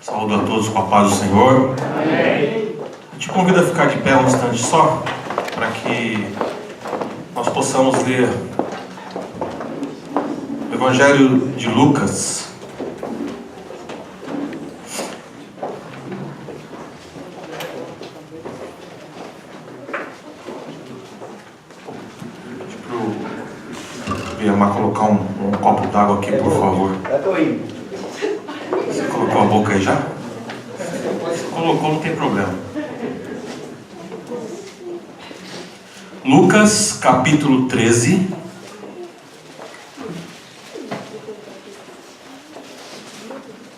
Saúdo a todos com a paz do Senhor. Amém. Eu te convido a ficar de pé um instante só, para que nós possamos ler o Evangelho de Lucas. Amar colocar um copo d'água aqui, por favor. Eu tô indo. Você colocou a boca aí já? Se colocou, não tem problema. Lucas, capítulo 13.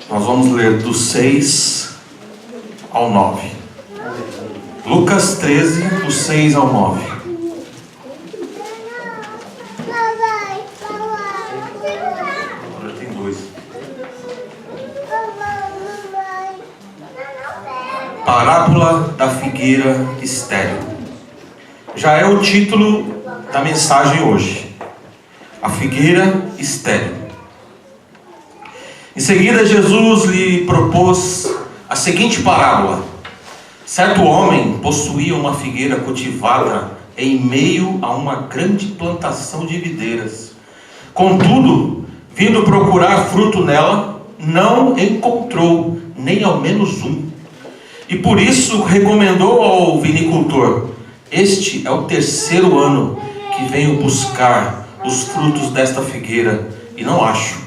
Nós vamos ler do 6 ao 9. Lucas 13, do 6 ao 9. Parábola da figueira estéril. Já é o título da mensagem hoje. A figueira estéril. Em seguida, Jesus lhe propôs a seguinte parábola. Certo homem possuía uma figueira cultivada em meio a uma grande plantação de videiras. Contudo, vindo procurar fruto nela, não encontrou nem ao menos um. E por isso recomendou ao vinicultor: este é o terceiro ano que venho buscar os frutos desta figueira e não acho.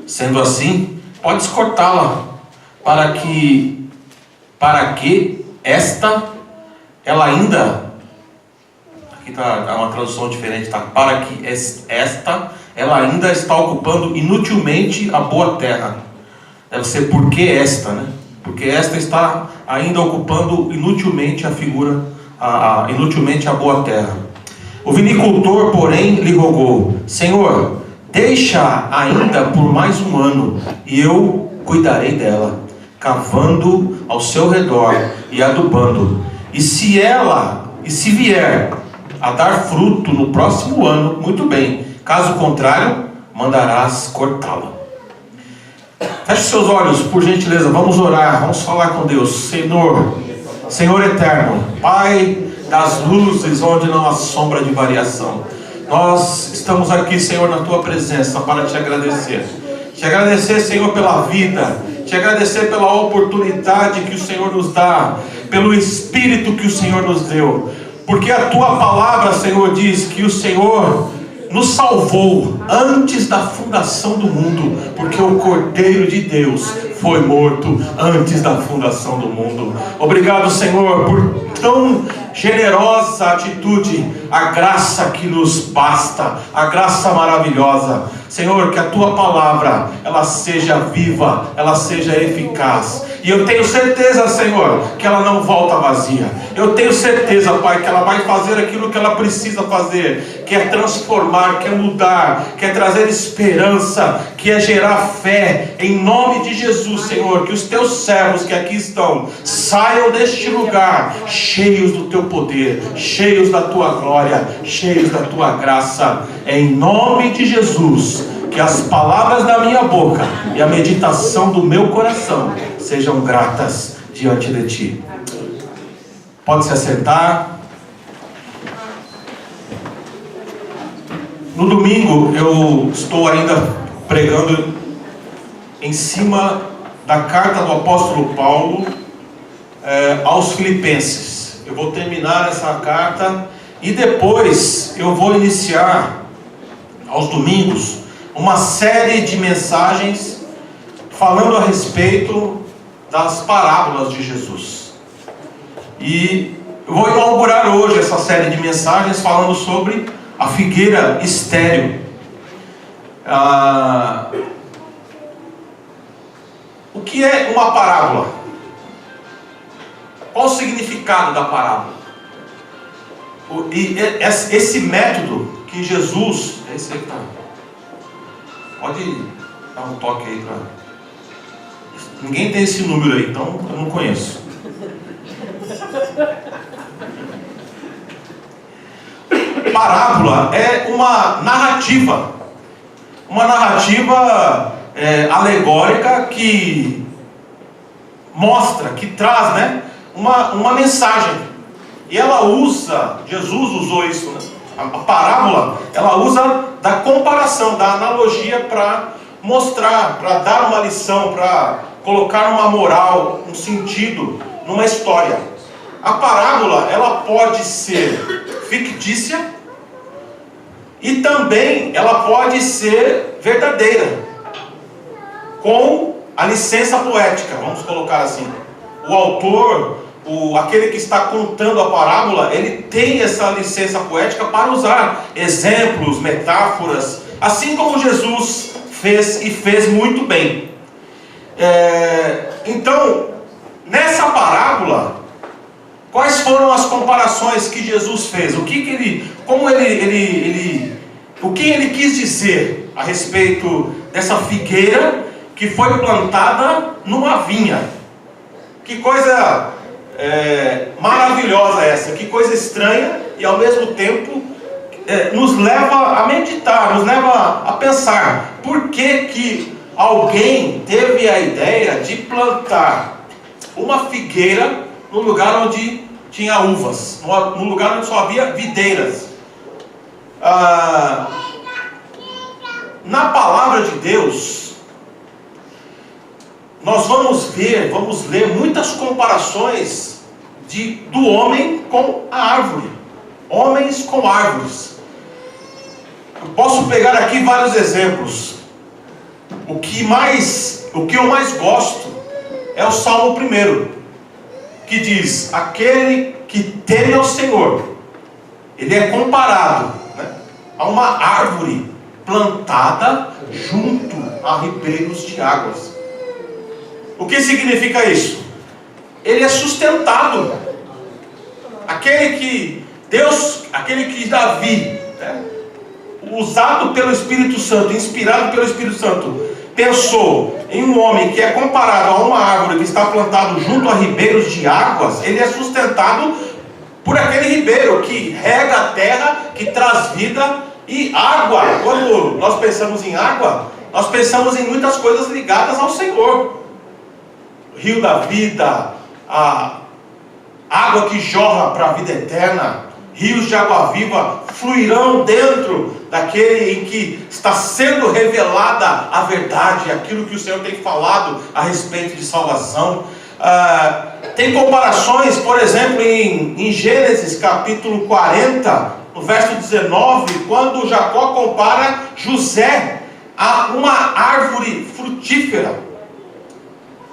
Sendo assim, podes cortá-la, para que ela ainda, aqui está uma tradução diferente, tá? Para que ela ainda está ocupando inutilmente a boa terra. Deve ser porque esta, né? Porque esta está ainda ocupando inutilmente inutilmente a boa terra. O vinicultor, porém, lhe rogou: Senhor, deixa ainda por mais um ano, e eu cuidarei dela, cavando ao seu redor e adubando. E se vier a dar fruto no próximo ano, muito bem. Caso contrário, mandarás cortá-la. Feche seus olhos, por gentileza, vamos orar, vamos falar com Deus. Senhor eterno, Pai das luzes, onde não há sombra de variação, nós estamos aqui, Senhor, na Tua presença para Te agradecer. Te agradecer, Senhor, pela vida, Te agradecer pela oportunidade que o Senhor nos dá, pelo Espírito que o Senhor nos deu, porque a Tua palavra, Senhor, diz que o Senhor nos salvou antes da fundação do mundo, porque o Cordeiro de Deus foi morto antes da fundação do mundo. Obrigado, Senhor, por tão generosa atitude, a graça que nos basta, a graça maravilhosa. Senhor, que a Tua palavra, ela seja viva, ela seja eficaz. E eu tenho certeza, Senhor, que ela não volta vazia. Eu tenho certeza, Pai, que ela vai fazer aquilo que ela precisa fazer, que é transformar, que é mudar, que é trazer esperança, que é gerar fé. Em nome de Jesus, Senhor, que os Teus servos que aqui estão saiam deste lugar cheios do Teu poder, cheios da Tua glória, cheios da Tua graça. Em nome de Jesus, que as palavras da minha boca e a meditação do meu coração sejam gratas diante de Ti. Pode se assentar. No domingo eu estou ainda pregando em cima da carta do apóstolo Paulo aos Filipenses. Eu vou terminar essa carta e depois eu vou iniciar aos domingos uma série de mensagens falando a respeito das parábolas de Jesus. E eu vou inaugurar hoje essa série de mensagens falando sobre a figueira estéril. O que é uma parábola? Qual o significado da parábola? Esse método que Jesus... Esse aí que tá... Pode dar um toque aí para... Ninguém tem esse número aí, então eu não conheço. Parábola é uma narrativa alegórica que mostra, que traz, né, uma mensagem. E ela usa, Jesus usou isso, né? A parábola, ela usa da comparação, da analogia para mostrar, para dar uma lição, para colocar uma moral, um sentido numa história. A parábola, ela pode ser fictícia e também ela pode ser verdadeira, com a licença poética, vamos colocar assim. O autor, aquele que está contando a parábola, ele tem essa licença poética para usar exemplos, metáforas, assim como Jesus fez e fez muito bem. Então, nessa parábola, quais foram as comparações que Jesus fez? O que ele quis dizer a respeito dessa figueira que foi plantada numa vinha? Que coisa maravilhosa essa, que coisa estranha e ao mesmo tempo nos leva a meditar, nos leva a pensar. Por que alguém teve a ideia de plantar uma figueira no lugar onde tinha uvas, no lugar onde só havia videiras? Na palavra de Deus, nós vamos ler muitas comparações do homem com a árvore, homens com árvores. Eu posso pegar aqui vários exemplos. O que eu mais gosto é o Salmo 1, que diz: aquele que teme ao Senhor, ele é comparado, né, a uma árvore plantada junto a ribeiros de águas. O que significa isso? Ele é sustentado. Aquele que Davi, né, usado pelo Espírito Santo, inspirado pelo Espírito Santo, pensou em um homem que é comparado a uma árvore que está plantado junto a ribeiros de águas. Ele é sustentado por aquele ribeiro que rega a terra, que traz vida e água. Quando nós pensamos em água, nós pensamos em muitas coisas ligadas ao Senhor. Rio da vida, a água que jorra para a vida eterna, rios de água viva fluirão dentro daquele em que está sendo revelada a verdade, aquilo que o Senhor tem falado a respeito de salvação. Tem comparações, por exemplo, em Gênesis capítulo 40, no verso 19, quando Jacó compara José a uma árvore frutífera.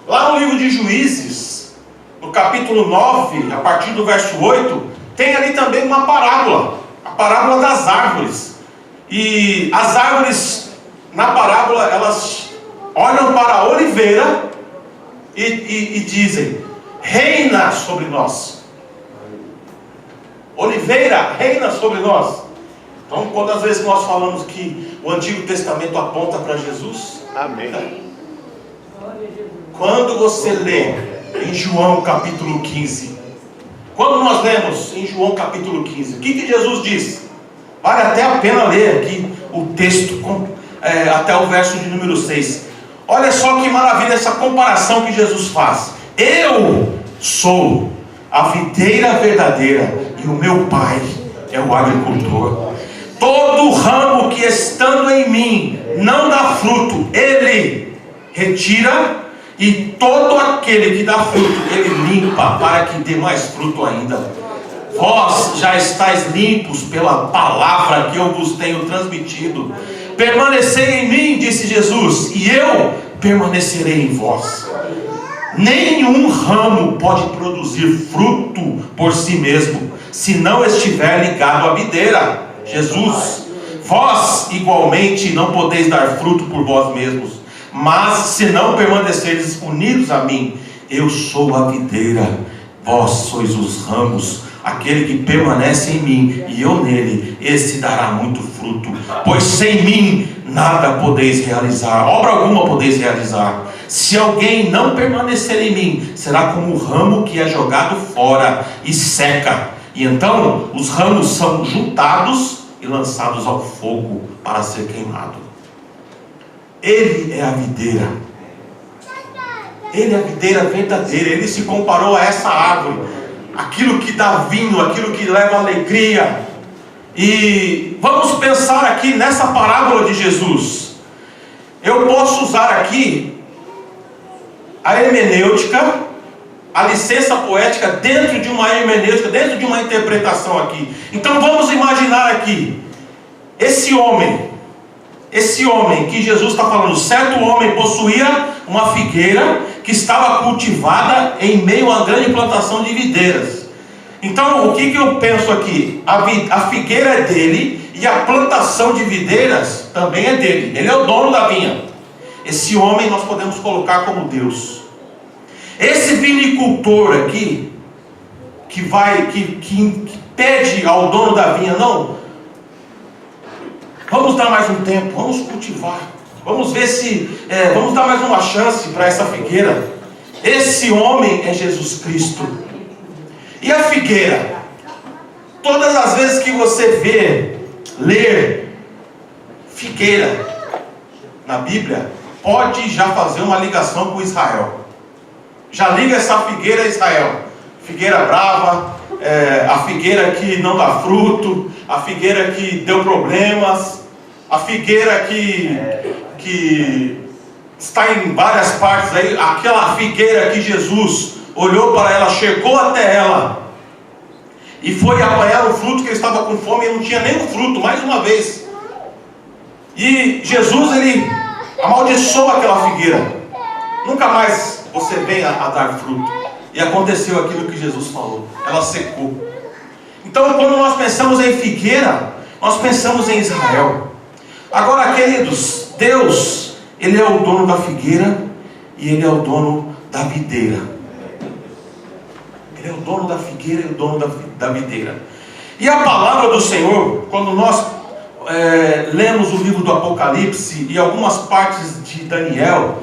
Lá no livro de Juízes, no capítulo 9, a partir do verso 8, tem ali também uma parábola, a parábola das árvores. E as árvores, na parábola, elas olham para a oliveira e dizem: reina sobre nós. Oliveira, reina sobre nós. Então, quantas vezes nós falamos que o Antigo Testamento aponta para Jesus? Amém. Quando você lê em João capítulo 15, quando nós lemos em João capítulo 15, o que Jesus diz? Vale até a pena ler aqui o texto até o verso de número 6. Olha só que maravilha essa comparação que Jesus faz. Eu sou a videira verdadeira e o meu Pai é o agricultor. Todo ramo que estando em mim não dá fruto, Ele retira, e todo aquele que dá fruto, Ele limpa, para que dê mais fruto ainda. Vós já estáis limpos pela palavra que eu vos tenho transmitido. Permanecei em mim, disse Jesus, e eu permanecerei em vós. Nenhum ramo pode produzir fruto por si mesmo, se não estiver ligado à videira, Jesus. Vós igualmente não podeis dar fruto por vós mesmos, mas se não permanecerdes unidos a mim, eu sou a videira, vós sois os ramos. Aquele que permanece em mim e eu nele, esse dará muito fruto, pois sem mim nada podeis realizar, obra alguma podeis realizar. Se alguém não permanecer em mim, será como o ramo que é jogado fora e seca, e então os ramos são juntados e lançados ao fogo para ser queimado. Ele é a videira, Ele é a videira verdadeira. Ele se comparou a essa árvore, aquilo que dá vinho, aquilo que leva alegria. E vamos pensar aqui nessa parábola de Jesus. Eu posso usar aqui a hermenêutica, a licença poética dentro de uma hermenêutica, dentro de uma interpretação aqui. Então vamos imaginar aqui, esse homem que Jesus está falando, certo homem possuía uma figueira que estava cultivada em meio a uma grande plantação de videiras. Então, o que eu penso aqui? A figueira é dele e a plantação de videiras também é dele. Ele é o dono da vinha. Esse homem nós podemos colocar como Deus. Esse vinicultor aqui, que pede ao dono da vinha, não, vamos dar mais um tempo, vamos cultivar, vamos ver vamos dar mais uma chance para essa figueira. Esse homem é Jesus Cristo. E a figueira? Todas as vezes que você ler figueira na Bíblia, pode já fazer uma ligação com Israel. Já liga essa figueira a Israel. Figueira brava, a figueira que não dá fruto, a figueira que deu problemas, a figueira que está em várias partes aí, aquela figueira que Jesus olhou para ela, chegou até ela e foi apanhar o fruto, que ele estava com fome e não tinha nenhum fruto, mais uma vez. E Jesus, ele amaldiçoou aquela figueira. Nunca mais você venha a dar fruto. E aconteceu aquilo que Jesus falou, ela secou. Então, quando nós pensamos em figueira, nós pensamos em Israel. Agora, queridos, Deus, Ele é o dono da figueira e Ele é o dono da videira. Ele é o dono da figueira e o dono da videira. E a palavra do Senhor, quando nós lemos o livro do Apocalipse e algumas partes de Daniel,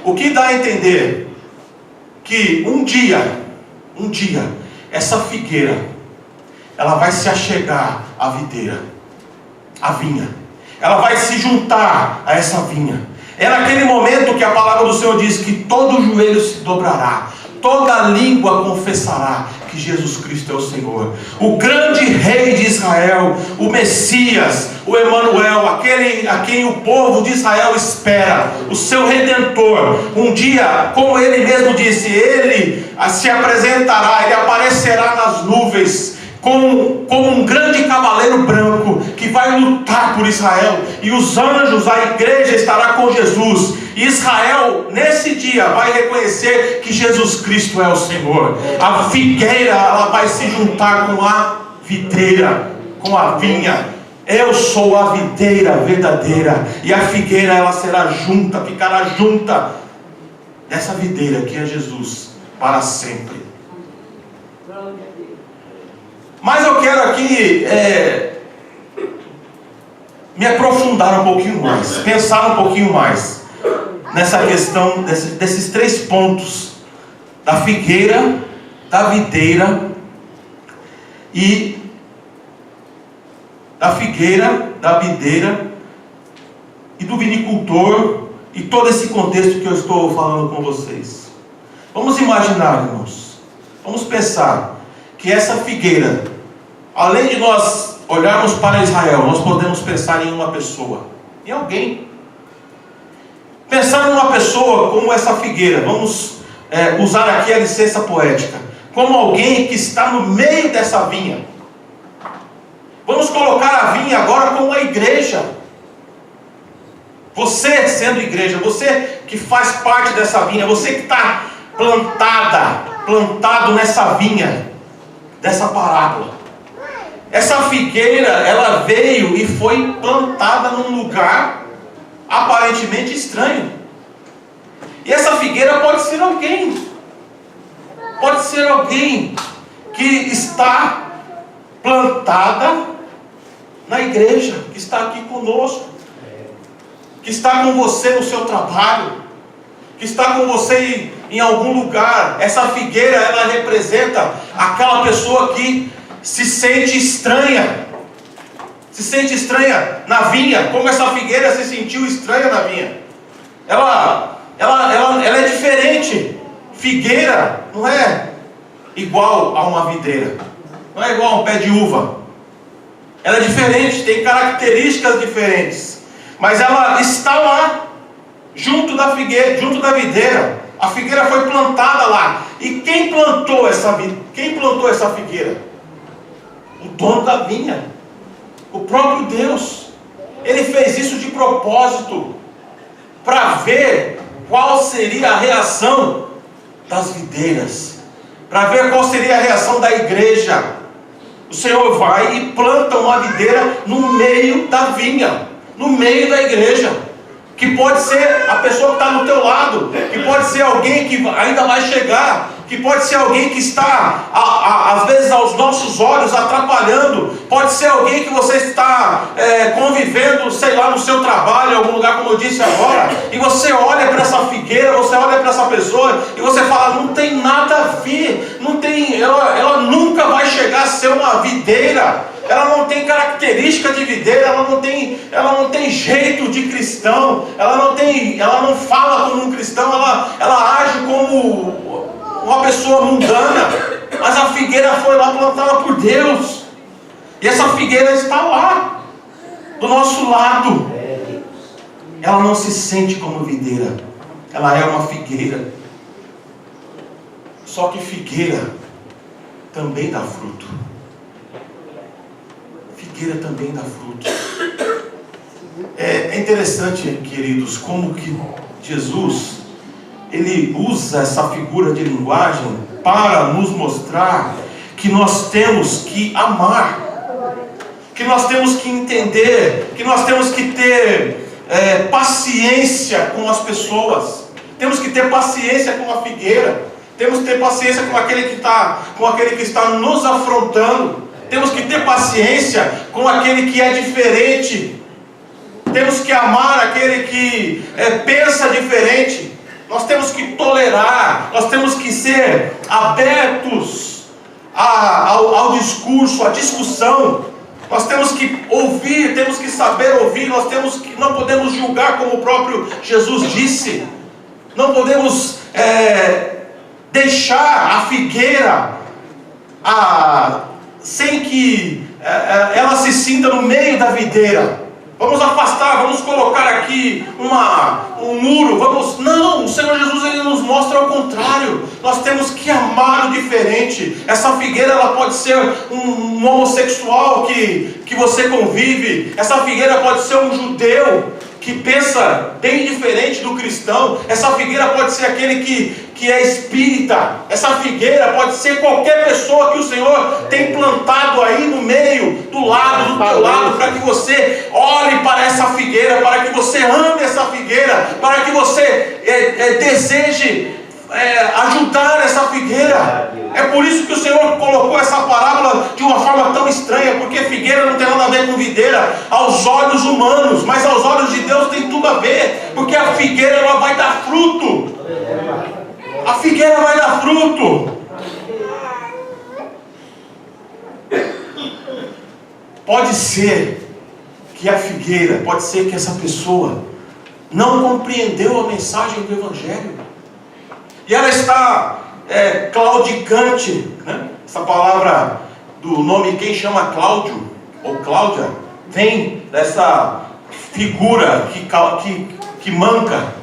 o que dá a entender? Que um dia, essa figueira, ela vai se achegar à videira, à vinha. Ela vai se juntar a essa vinha. É naquele momento que a palavra do Senhor diz que todo joelho se dobrará, toda língua confessará que Jesus Cristo é o Senhor. O grande rei de Israel, o Messias, o Emanuel, aquele a quem o povo de Israel espera, o seu Redentor. Um dia, como ele mesmo disse, ele se apresentará, ele aparecerá nas nuvens, como um grande cavaleiro branco que vai lutar por Israel, e os anjos, a igreja estará com Jesus. Israel nesse dia vai reconhecer que Jesus Cristo é o Senhor. A figueira, ela vai se juntar com a videira, com a vinha. Eu sou a videira verdadeira, e a figueira, ela será junta, ficará junta dessa videira que é Jesus para sempre. Mas eu quero aqui me aprofundar um pouquinho mais, pensar um pouquinho mais nessa questão desses 3 pontos: da figueira, da videira e da figueira, da videira e do vinicultor, e todo esse contexto que eu estou falando com vocês. Vamos imaginar, irmãos, vamos pensar que essa figueira, além de nós olharmos para Israel, nós podemos pensar em uma pessoa, em alguém. Pensar numa pessoa como essa figueira, vamos usar aqui a licença poética, como alguém que está no meio dessa vinha. Vamos colocar a vinha agora como a igreja. Você sendo igreja, você que faz parte dessa vinha, você que está plantado nessa vinha dessa parábola. Essa figueira, ela veio e foi plantada num lugar aparentemente estranho. E essa figueira pode ser alguém que está plantada na igreja, que está aqui conosco, que está com você no seu trabalho, que está com você em algum lugar. Essa figueira, ela representa aquela pessoa que se sente estranha na vinha, como essa figueira se sentiu estranha na vinha. Ela é diferente. figueira não é igual a uma videira, não é igual a um pé de uva. Ela é diferente, tem características diferentes, mas ela está lá, junto da figueira, junto da videira. A figueira foi plantada lá. E quem plantou essa figueira? O dono da vinha, o próprio Deus. Ele fez isso de propósito, para ver qual seria a reação das videiras, para ver qual seria a reação da igreja. O Senhor vai e planta uma videira no meio da vinha, no meio da igreja, que pode ser a pessoa que está no teu lado, que pode ser alguém que ainda vai chegar, que pode ser alguém que está, às vezes, aos nossos olhos atrapalhando, pode ser alguém que você está convivendo, sei lá, no seu trabalho, em algum lugar, como eu disse agora, e você olha para essa figueira, você olha para essa pessoa, e você fala, não tem nada a ver, não tem, ela nunca vai chegar a ser uma videira, ela não tem característica de videira, ela não tem jeito de cristão, ela não fala como um cristão, ela age como uma pessoa mundana, mas a figueira foi lá plantada por Deus, e essa figueira está lá, do nosso lado. Ela não se sente como videira, ela é uma figueira, só que figueira também dá fruto. Figueira também dá fruto. É interessante, queridos, como que Jesus, ele usa essa figura de linguagem para nos mostrar que nós temos que amar, que nós temos que entender, que nós temos que ter paciência com as pessoas, temos que ter paciência com a figueira, temos que ter paciência com aquele que está nos afrontando, temos que ter paciência com aquele que é diferente, temos que amar aquele que pensa diferente. Nós temos que tolerar, nós temos que ser abertos ao discurso, à discussão. Nós temos que ouvir, temos que saber ouvir, não podemos julgar, como o próprio Jesus disse. Não podemos deixar a figueira sem que ela se sinta no meio da videira. Vamos afastar, vamos colocar aqui um muro, não, o Senhor Jesus, ele nos mostra ao contrário. Nós temos que amar o diferente. Essa figueira, ela pode ser um homossexual que você convive. Essa figueira pode ser um judeu que pensa bem diferente do cristão. Essa figueira pode ser aquele que é espírita. Essa figueira pode ser qualquer pessoa que o Senhor tem plantado aí no meio, do teu lado, para que você olhe para essa figueira, para que você ame essa figueira, para que você deseje ajudar essa figueira. É por isso que o Senhor colocou essa parábola de uma forma tão estranha, porque figueira não tem nada a ver com videira aos olhos humanos, mas aos olhos de Deus tem tudo a ver, porque a figueira, ela vai dar fruto. A figueira vai dar fruto. Pode ser que a figueira, pode ser que essa pessoa não compreendeu a mensagem do Evangelho, e ela está claudicante, né? Essa palavra do nome, quem chama Cláudio ou Cláudia, vem dessa figura que manca.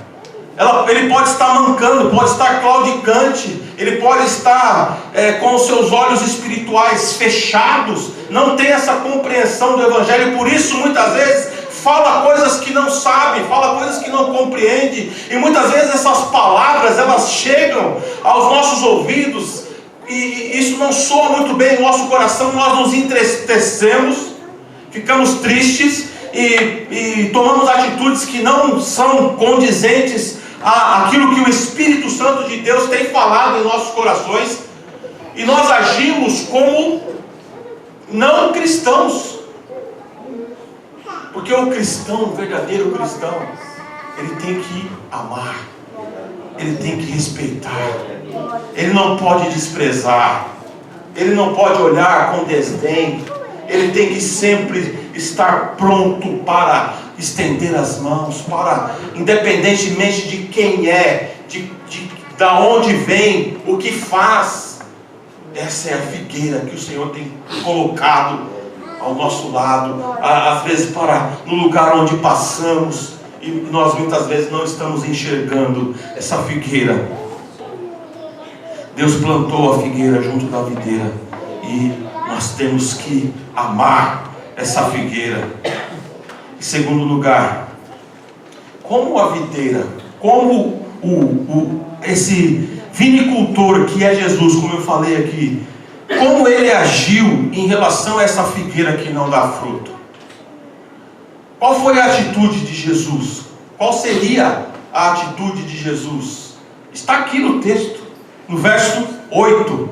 Ele pode estar mancando, pode estar claudicante, ele pode estar com os seus olhos espirituais fechados, não tem essa compreensão do Evangelho, por isso muitas vezes fala coisas que não sabe, fala coisas que não compreende, e muitas vezes essas palavras, elas chegam aos nossos ouvidos, e isso não soa muito bem em nosso coração, nós nos entristecemos, ficamos tristes, e tomamos atitudes que não são condizentes àquilo que o Espírito Santo de Deus tem falado em nossos corações, e nós agimos como não cristãos. Porque o cristão, o verdadeiro cristão, ele tem que amar, ele tem que respeitar, ele não pode desprezar, ele não pode olhar com desdém, ele tem que sempre estar pronto para estender as mãos, independentemente de quem é, da onde vem, o que faz. Essa é a figueira que o Senhor tem colocado ao nosso lado, às vezes no lugar onde passamos, e nós muitas vezes não estamos enxergando essa figueira. Deus plantou a figueira junto da videira, e nós temos que amar essa figueira. Em segundo lugar, como a videira, como esse vinicultor que é Jesus, como eu falei aqui, como ele agiu em relação a essa figueira que não dá fruto? Qual foi a atitude de Jesus? Qual seria a atitude de Jesus? Está aqui no texto, no verso 8.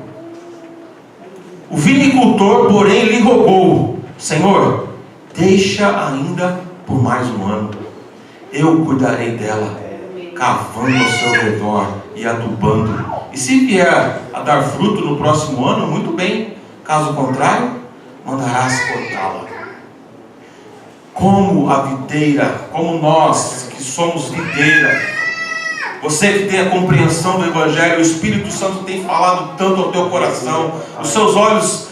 O vinicultor, porém, lhe rogou: Senhor, deixa ainda por mais um ano, eu cuidarei dela, cavando ao seu redor e adubando. E se vier a dar fruto no próximo ano, muito bem. Caso contrário, mandarás cortá-la. Como a videira, como nós que somos videira, você que tem a compreensão do Evangelho, o Espírito Santo tem falado tanto ao teu coração, os seus olhos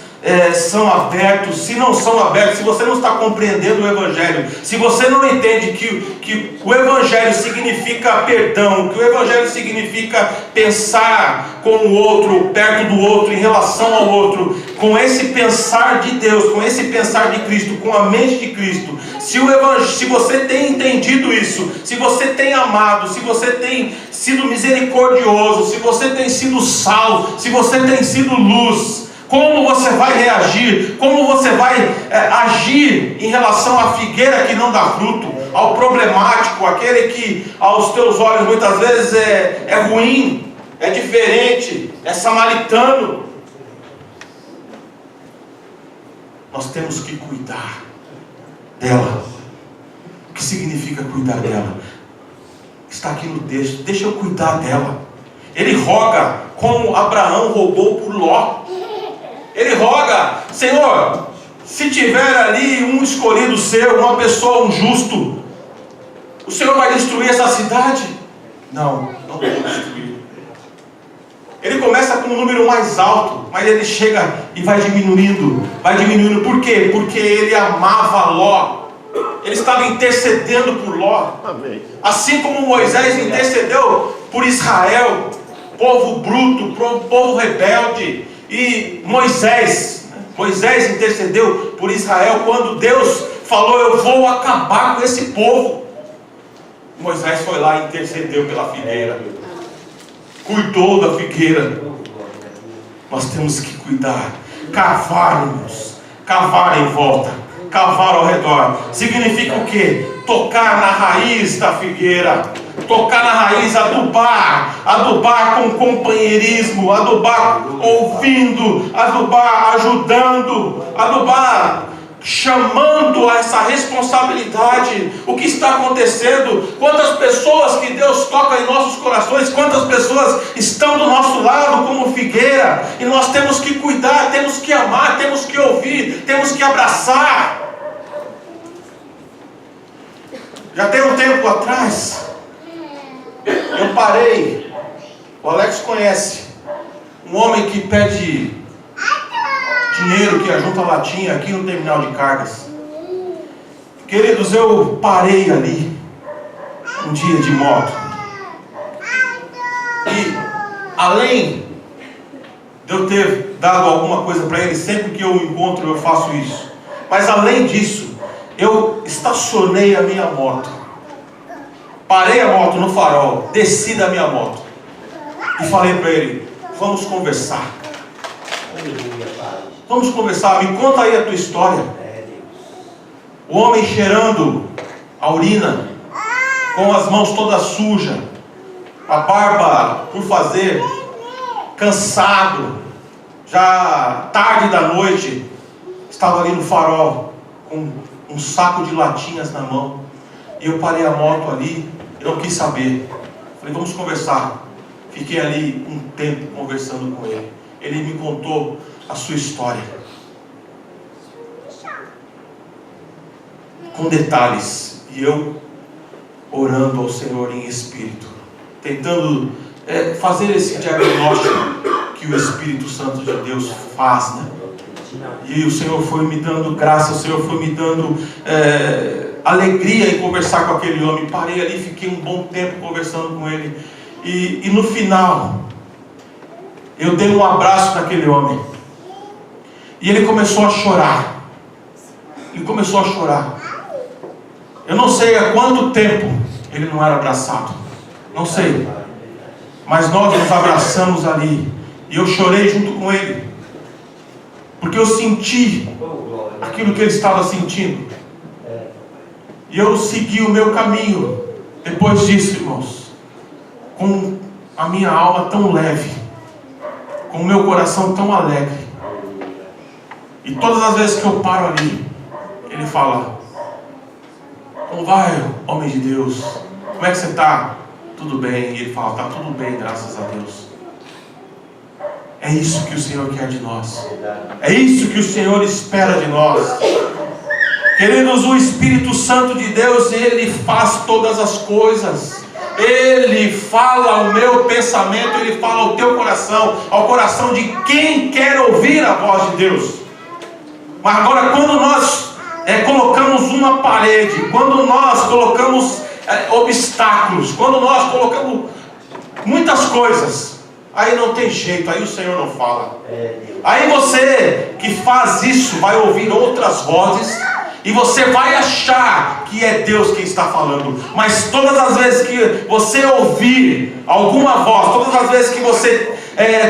são abertos. Se não são abertos, se você não está compreendendo o Evangelho, se você não entende que o Evangelho significa perdão, que o Evangelho significa pensar com o outro, perto do outro, em relação ao outro, com esse pensar de Deus, com esse pensar de Cristo, com a mente de Cristo, se você tem entendido isso, se você tem amado, se você tem sido misericordioso, se você tem sido sal, se você tem sido luz, como você vai reagir? Como você vai agir em relação à figueira que não dá fruto, ao problemático, aquele que aos teus olhos muitas vezes é ruim, é diferente, é samaritano? Nós temos que cuidar dela. O que significa cuidar dela? Está aqui no texto. Deixa eu cuidar dela. Ele roga como Abraão rogou por Ló. Ele roga: Senhor, se tiver ali um escolhido seu, uma pessoa, um justo, o Senhor vai destruir essa cidade? Não vou destruir. Ele começa com um número mais alto, mas ele chega e vai diminuindo. Por quê? Porque ele amava Ló. Ele estava intercedendo por Ló. Amém. Assim como Moisés intercedeu por Israel, povo bruto, povo rebelde. E Moisés intercedeu por Israel quando Deus falou: eu vou acabar com esse povo. Moisés foi lá e intercedeu pela figueira, cuidou da figueira. Nós temos que cuidar, cavar em volta, cavar ao redor. Significa o quê? Tocar na raiz da figueira, tocar na raiz, adubar com companheirismo, adubar ouvindo, adubar ajudando, adubar chamando a essa responsabilidade. O que está acontecendo? Quantas pessoas que Deus toca em nossos corações, quantas pessoas estão do nosso lado como figueira, e nós temos que cuidar, temos que amar, temos que ouvir, temos que abraçar. Já tem um tempo atrás, eu parei, o Alex conhece, um homem que pede dinheiro, que ajunta latinha aqui no terminal de cargas. Queridos, eu parei ali um dia de moto, e além de eu ter dado alguma coisa para ele, sempre que eu o encontro eu faço isso, mas além disso, eu estacionei a minha moto, parei a moto no farol, desci da minha moto e falei para ele: vamos conversar. Vamos conversar, me conta aí a tua história. O homem cheirando a urina, com as mãos todas sujas, a barba por fazer, cansado, já tarde da noite, estava ali no farol com um saco de latinhas na mão, e eu parei a moto ali, eu não quis saber, falei: vamos conversar. Fiquei ali um tempo conversando com ele. Ele me contou a sua história, com detalhes, e eu orando ao Senhor em espírito, tentando fazer esse diagnóstico que o Espírito Santo de Deus faz, né? E o Senhor foi me dando graça, o Senhor foi me dando alegria em conversar com aquele homem. Parei ali, fiquei um bom tempo conversando com ele. E no final, eu dei um abraço naquele homem. E ele começou a chorar. Ele começou a chorar. Eu não sei há quanto tempo ele não era abraçado. Não sei. Mas nós nos abraçamos ali. E eu chorei junto com ele. Porque eu senti aquilo que ele estava sentindo. E eu segui o meu caminho. Depois disso, irmãos, com a minha alma tão leve, com o meu coração tão alegre. E todas as vezes que eu paro ali, ele fala: como vai, homem de Deus? Como é que você está? Tudo bem. E ele fala: está tudo bem, graças a Deus. É isso que o Senhor quer de nós. É isso que o Senhor espera de nós. Queridos, o Espírito Santo de Deus, Ele faz todas as coisas. Ele fala o meu pensamento, Ele fala ao teu coração, ao coração de quem quer ouvir a voz de Deus. Mas agora, quando nós colocamos uma parede, quando nós colocamos obstáculos, quando nós colocamos muitas coisas, aí não tem jeito, aí o Senhor não fala. Aí você que faz isso vai ouvir outras vozes e você vai achar que é Deus quem está falando. Mas todas as vezes que você ouvir alguma voz, todas as vezes que você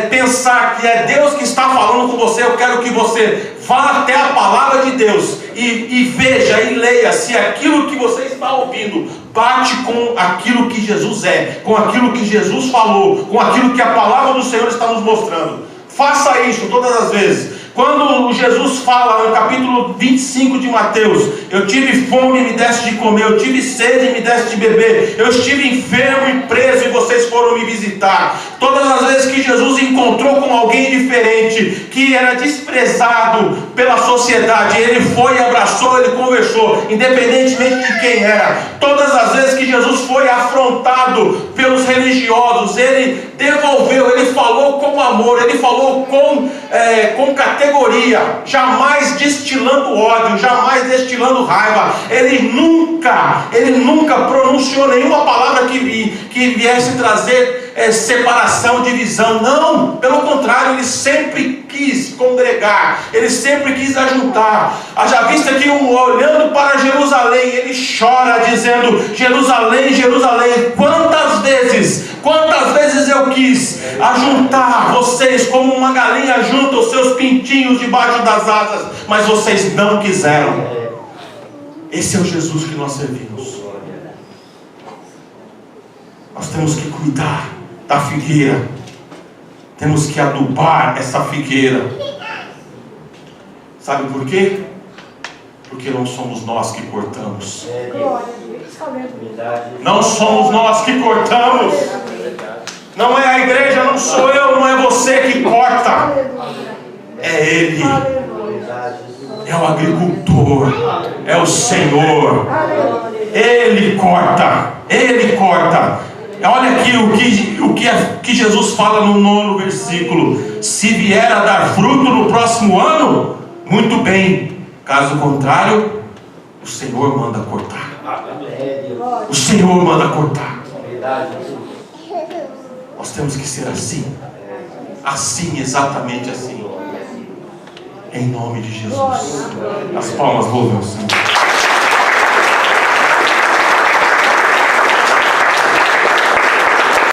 pensar que é Deus que está falando com você, eu quero que você vá até a palavra de Deus e veja e leia se aquilo que você está ouvindo bate com aquilo que Jesus é, com aquilo que Jesus falou, com aquilo que a palavra do Senhor está nos mostrando. Faça isso todas as vezes. Quando Jesus fala no capítulo 25 de Mateus: eu tive fome e me deste de comer, eu tive sede e me deste de beber, eu estive enfermo e preso e vocês foram me visitar. Todas as vezes que Jesus encontrou com alguém diferente, que era desprezado pela sociedade, ele foi e abraçou, ele conversou, independentemente de quem era. Todas as vezes que Jesus foi afrontado pelos religiosos, ele devolveu, ele falou com amor, ele falou com categoria, jamais destilando ódio, jamais destilando raiva. Ele nunca pronunciou nenhuma palavra que viesse trazer separação, divisão. Não, pelo contrário, ele sempre quis congregar, ele sempre quis ajuntar. Haja vista que olhando para Jerusalém, ele chora dizendo: Jerusalém, Jerusalém, quantas vezes eu quis ajuntar vocês como uma galinha junta os seus pintinhos debaixo das asas, mas vocês não quiseram. Esse é o Jesus que nós servimos. Nós temos que cuidar da figueira, temos que adubar essa figueira. Sabe por quê? Porque não somos nós que cortamos. Não somos nós que cortamos. Não é a igreja, não sou eu, não é você que corta. É Ele. É o agricultor. É o Senhor. Ele corta. Ele corta. Olha aqui o que Jesus fala no 9º versículo: se vier a dar fruto no próximo ano, muito bem. Caso contrário, o Senhor manda cortar. O Senhor manda cortar. Nós temos que ser assim. Assim, exatamente assim. Em nome de Jesus. As palmas louvam o Senhor.